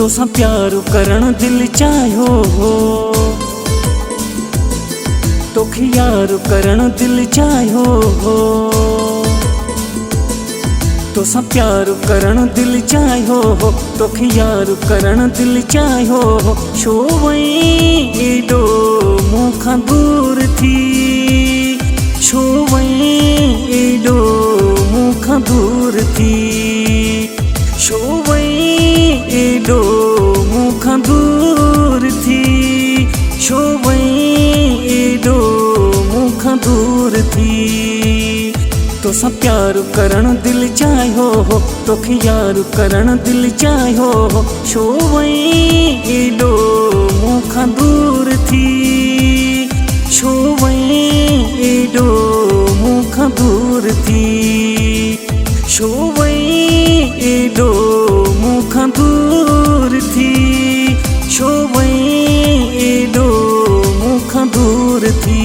तोसां प्यार करण दिल चाहियो हो, तोखे यार करण दिल चाहियो हो, तोसां प्यार करण दिल चाहियो हो, तोखे यार करण दिल चाहियो हो। छो वहीं एॾो मूंखां दूर थी, छो वहीं एॾो मूंखां दूर थी, छो वहीं एॾो मूंखां दूर थी, छो वहीं एॾो मूंखां दूर थी। तोसां प्यार करण दिल चाहियो हो, तोखे यार करण दिल चाहियो हो। छो वहीं एॾो मूंखां दूर थी, छो वहीं एॾो मूंखां दूर थी, छो वहीं एॾो मूंखां दूर थी, छो वहीं एॾो मूंखां दूर थी।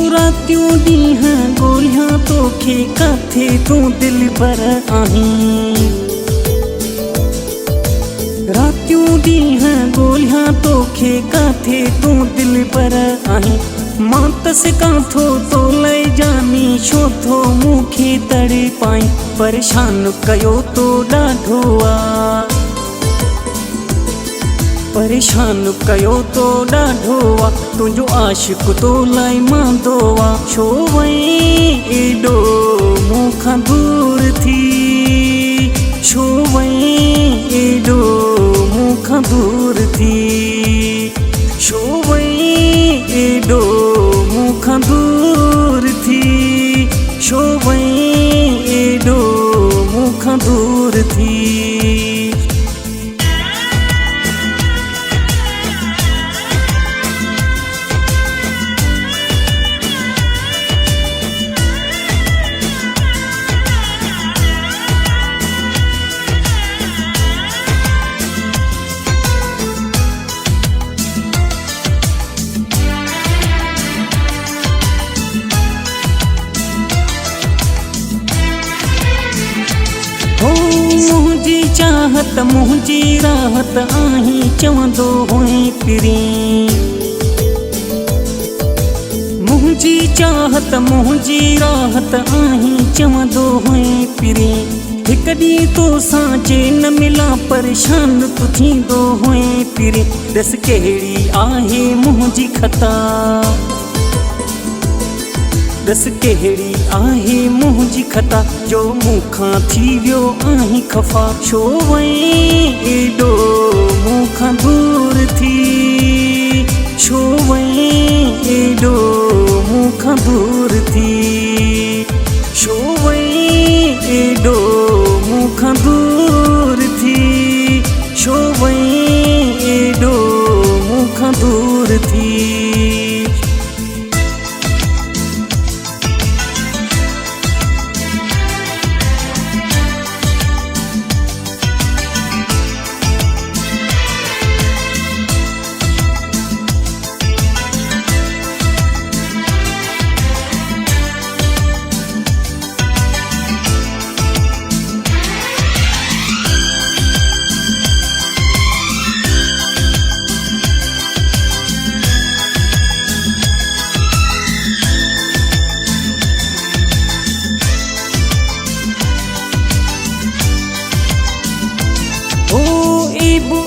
रातियूं ॾींहं ॻोल्हियां तोखे किथे तूं दिलबर आहीं, रातियूं ॾींहं ॻोल्हियां तोखे किथे तूं दिलबर आहीं। मां तसिकां थो तो लए जानी, छो थो मूंखे तड़े पाईं, परेशान कयो तो ॾाढो आ, परेशान कयो तो ॾाढो आ, तुंहिंजो आशिक़ तो लाइ मांदो आ। छो वहीं एॾो मूंखां दूर थी, छो वहीं एॾो मूंखां दूर थी, छो वहीं एॾो मूंखां दूर थी, छो वहीं एॾो मूंखां दूर थी। मुंहिंजी चाहत मुंहिंजी राहत आहीं, चवंदो हुई पिरीं, मुंहिंजी चाहत मुंहिंजी राहत आहीं, चवंदो हुई पिरीं। हिकु ॾींहुं तोसां जे न मिलां परेशान तूं थींदो हुई पिरीं। ॾिस कहिड़ी आहे मुंहिंजी ख़ता, ॾिस कहिड़ी आहे मुंहिंजी ख़ता, जो मूंखां थी वियो आहीं ख़फ़ा। छो वहीं एॾो मूंखां दूर थी, छो वहीं एॾो मूंखां दूर थी, छो वहीं एॾो मूंखां दूर थी, छो वहीं एॾो मूंखां दूर थी।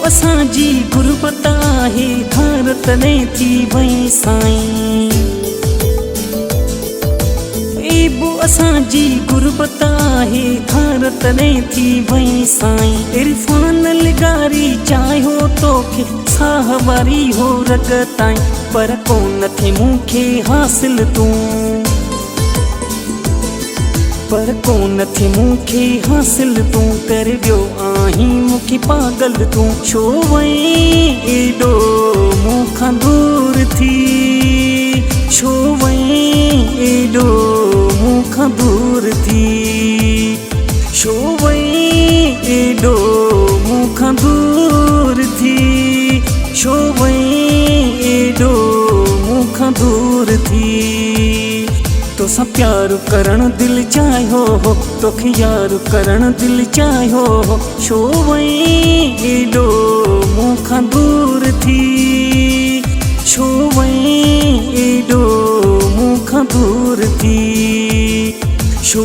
असांजी गुरबत आहे, घर तॾहिं थी वई साईं, एबो असांजी गुरबत आहे, घर तॾहिं थी वई साईं। इरफान लिगारी चाहियो तोखे साह वारी हो रग ताईं, पर कोन थे मूंखे हासिल तूं, पर कोन थे मूंखे हासिल तूं कर वियो आहीं मूंखे पागल तूं छो वहीं एॾो मूंखां दूर थी छो वहीं एॾो मूंखां दूर थी छो वहीं एॾो मूंखां दूर थी छो वहीं एॾो मूंखां दूर थी तोसां प्यार करण दिल चाहियो हो तोखे यार करण दिल चाहियो हो छो वहीं एॾो मूंखां दूर थी छो वहीं एॾो मूंखां दूर थी छो